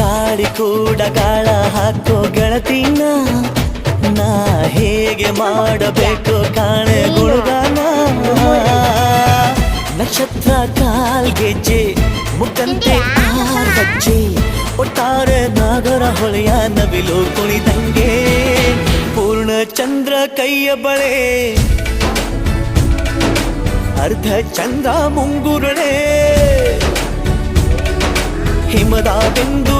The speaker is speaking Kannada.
ಗಾಳಿ ಕೂಡ ಗಾಳ ಹಾಕೋ ಗೆಳತಿನ ನಾ ಹೇಗೆ ಮಾಡಬೇಕು ಕಾಣೆ ಗುಣಗಾನ ನಕ್ಷತ್ರ ಕಾಲ್ಗೆಜ್ಜೆ ಮುಖಂತೆ ಆರ್ಗಜ್ಜೆ ಒಟ್ಟಾರೆ ನಾಗರ ಹೊಳೆಯ ನವಿಲು ಕುಣಿದಂಗೆ ಪೂರ್ಣ ಚಂದ್ರ ಕೈಯ ಬಳೆ ಅರ್ಧ ಚಂದ್ರ ಮುಂಗುರುಳೆ ಹಿಮದ ಬಿಂದು